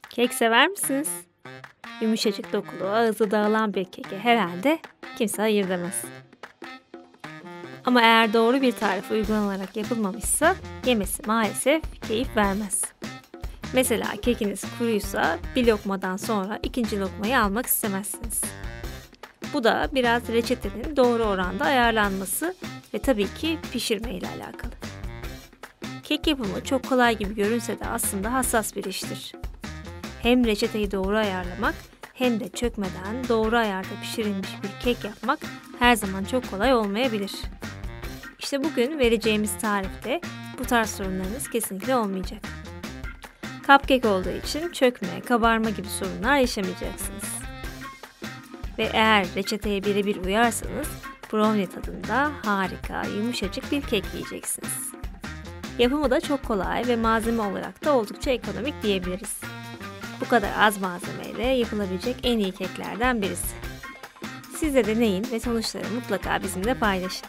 Kek sever misiniz? Yumuşacık dokulu, ağızda dağılan bir keke herhalde kimse hayır demez. Ama eğer doğru bir tarif uygulanarak yapılmamışsa yemesi maalesef keyif vermez. Mesela kekiniz kuruysa bir lokmadan sonra ikinci lokmayı almak istemezsiniz. Bu da biraz reçetenin doğru oranda ayarlanması ve tabii ki pişirme ile alakalı. Kek yapımı çok kolay gibi görünse de aslında hassas bir iştir. Hem reçeteyi doğru ayarlamak hem de çökmeden doğru ayarda pişirilmiş bir kek yapmak her zaman çok kolay olmayabilir. İşte bugün vereceğimiz tarifte bu tarz sorunlarınız kesinlikle olmayacak. Cupcake olduğu için çökme, kabarma gibi sorunlar yaşamayacaksınız. Ve eğer reçeteye birebir uyarsanız brownie tadında harika, yumuşacık bir kek yiyeceksiniz. Yapımı da çok kolay ve malzeme olarak da oldukça ekonomik diyebiliriz. Bu kadar az malzemeyle yapılabilecek en iyi keklerden birisi. Siz de deneyin ve sonuçları mutlaka bizimle paylaşın.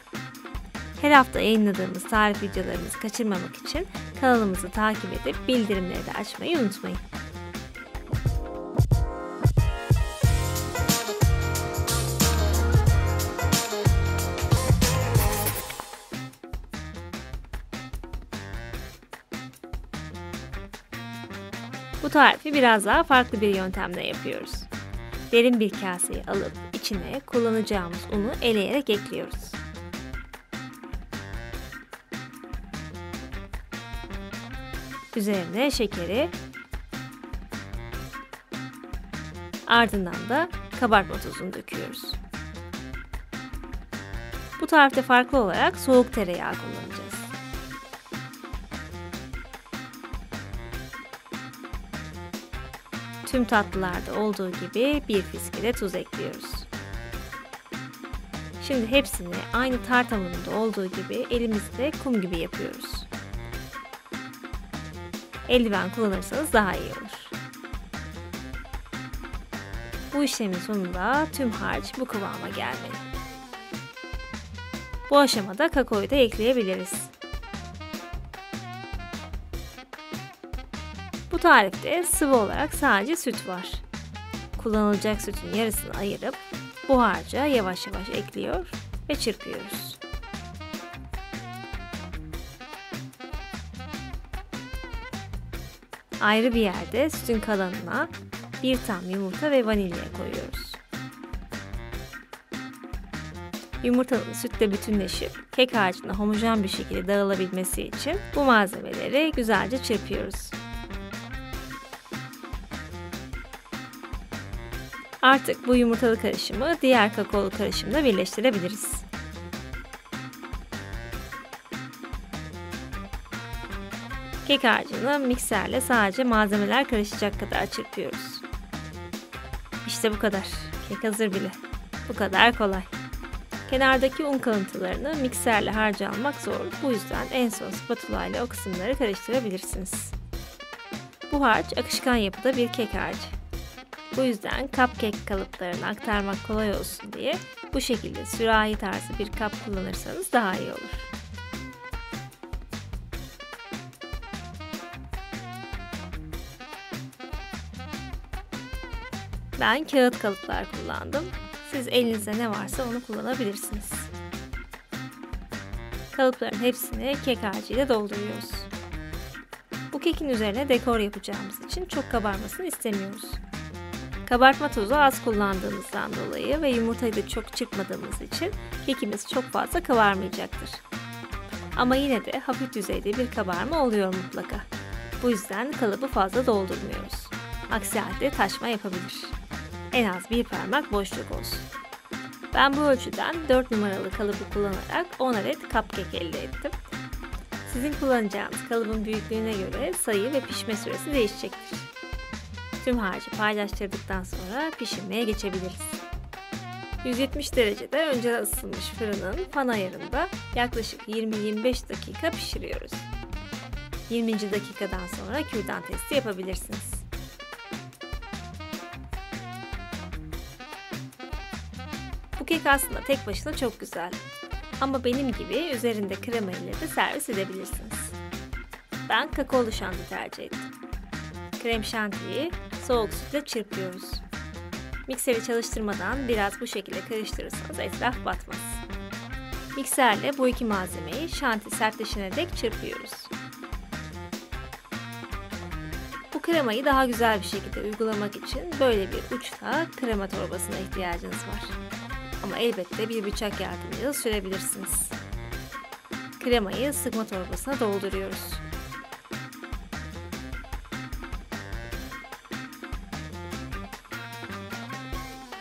Her hafta yayınladığımız tarif videolarımızı kaçırmamak için kanalımızı takip edip bildirimleri de açmayı unutmayın. Bu tarifi biraz daha farklı bir yöntemle yapıyoruz. Derin bir kaseyi alıp içine kullanacağımız unu eleyerek ekliyoruz. Üzerine şekeri, ardından da kabartma tozunu döküyoruz. Bu tarifte farklı olarak soğuk tereyağı kullanacağız. Tüm tatlılarda olduğu gibi bir fiske de tuz ekliyoruz. Şimdi hepsini aynı tart hamurunda olduğu gibi elimizde kum gibi yapıyoruz. Eldiven kullanırsanız daha iyi olur. Bu işlemin sonunda tüm harç bu kıvama gelmeli. Bu aşamada kakaoyu da ekleyebiliriz. Bu tarifte sıvı olarak sadece süt var. Kullanılacak sütün yarısını ayırıp bu harca yavaş yavaş ekliyor ve çırpıyoruz. Ayrı bir yerde sütün kalanına bir tam yumurta ve vanilya koyuyoruz. Yumurtanın sütle bütünleşip kek harcına homojen bir şekilde dağılabilmesi için bu malzemeleri güzelce çırpıyoruz. Artık bu yumurtalı karışımı diğer kakaolu karışımla birleştirebiliriz. Kek harcını mikserle sadece malzemeler karışacak kadar çırpıyoruz. İşte bu kadar. Kek hazır bile. Bu kadar kolay. Kenardaki un kalıntılarını mikserle harca almak zor. Bu yüzden en son spatula ile o kısımları karıştırabilirsiniz. Bu harç akışkan yapıda bir kek harcı. Bu yüzden cupcake kalıplarını aktarmak kolay olsun diye bu şekilde sürahi tarzı bir kap kullanırsanız daha iyi olur. Ben kağıt kalıplar kullandım. Siz elinizde ne varsa onu kullanabilirsiniz. Kalıpların hepsini kek harcıyla dolduruyoruz. Bu kekin üzerine dekor yapacağımız için çok kabarmasını istemiyoruz. Kabartma tozu az kullandığımızdan dolayı ve yumurtayı da çok çırpmadığımız için kekimiz çok fazla kabarmayacaktır. Ama yine de hafif düzeyde bir kabarma oluyor mutlaka. Bu yüzden kalıbı fazla doldurmuyoruz. Aksi halde taşma yapabilir. En az bir parmak boşluk olsun. Ben bu ölçüden 4 numaralı kalıbı kullanarak 10 adet cupcake elde ettim. Sizin kullanacağınız kalıbın büyüklüğüne göre sayı ve pişme süresi değişecektir. Tüm harcı paylaştırdıktan sonra pişirmeye geçebiliriz. 170 derecede önceden ısıtılmış fırının fan ayarında yaklaşık 20-25 dakika pişiriyoruz. 20. dakikadan sonra kürdan testi yapabilirsiniz. Bu kek aslında tek başına çok güzel. Ama benim gibi üzerinde krema ile de servis edebilirsiniz. Ben kakaolu şanti tercih ettim. Krem şantiyi soğuk sütle çırpıyoruz. Mikseri çalıştırmadan biraz bu şekilde karıştırırsanız etraf batmaz. Mikserle bu iki malzemeyi şanti sertleşene dek çırpıyoruz. Bu kremayı daha güzel bir şekilde uygulamak için böyle bir uçta krema torbasına ihtiyacınız var. Ama elbette bir bıçak yardımıyla sürebilirsiniz. Kremayı sıkma torbasına dolduruyoruz.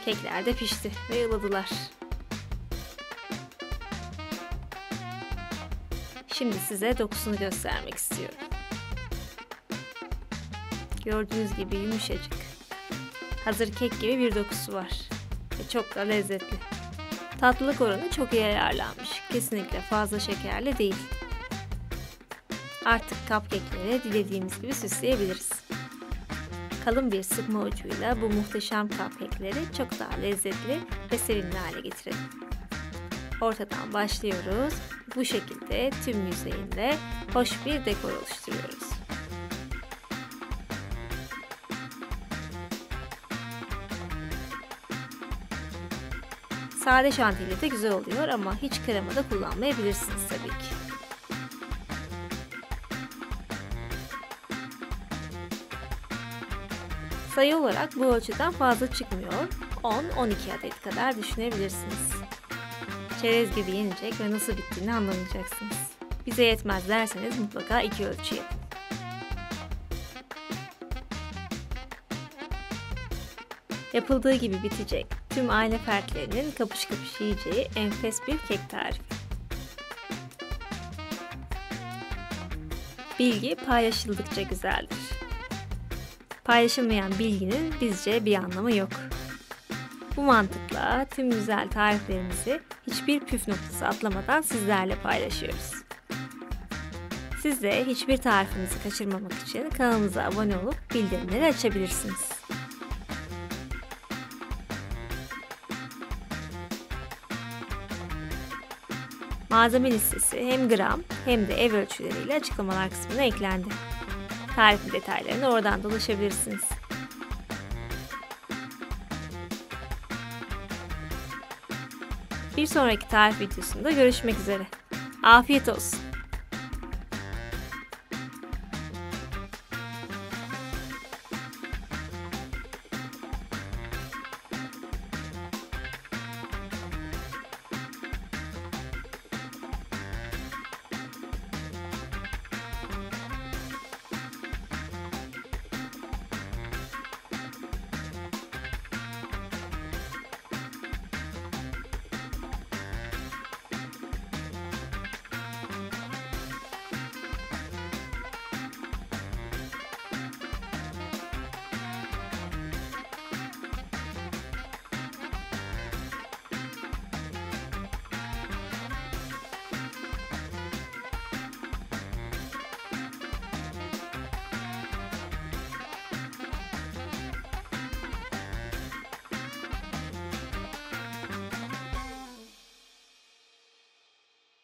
Kekler de pişti ve ılıdılar. Şimdi size dokusunu göstermek istiyorum. Gördüğünüz gibi yumuşacık. Hazır kek gibi bir dokusu var. Ve çok da lezzetli. Tatlılık oranı çok iyi ayarlanmış. Kesinlikle fazla şekerli değil. Artık cupcake'leri dilediğimiz gibi süsleyebiliriz. Kalın bir sıkma ucuyla bu muhteşem cupcake'leri çok daha lezzetli ve sevimli hale getirelim. Ortadan başlıyoruz. Bu şekilde tüm yüzeyinde hoş bir dekor oluşturuyoruz. Sade şantiyle de güzel oluyor ama hiç krema da kullanmayabilirsiniz tabii ki. Sayı olarak bu ölçüden fazla çıkmıyor. 10-12 adet kadar düşünebilirsiniz. Çerez gibi yenecek ve nasıl bittiğini anlamayacaksınız. Bize yetmez derseniz mutlaka 2 ölçü yapın. Yapıldığı gibi bitecek, tüm aile fertlerinin kapış kapış yiyeceği enfes bir kek tarifi. Bilgi paylaşıldıkça güzeldir. Paylaşılmayan bilginin bizce bir anlamı yok. Bu mantıkla tüm güzel tariflerimizi hiçbir püf noktası atlamadan sizlerle paylaşıyoruz. Siz de hiçbir tarifimizi kaçırmamak için kanalımıza abone olup bildirimleri açabilirsiniz. Malzeme listesi hem gram hem de ev ölçüleriyle açıklamalar kısmına eklendi. Tarifin detaylarını oradan da ulaşabilirsiniz. Bir sonraki tarif videosunda görüşmek üzere. Afiyet olsun.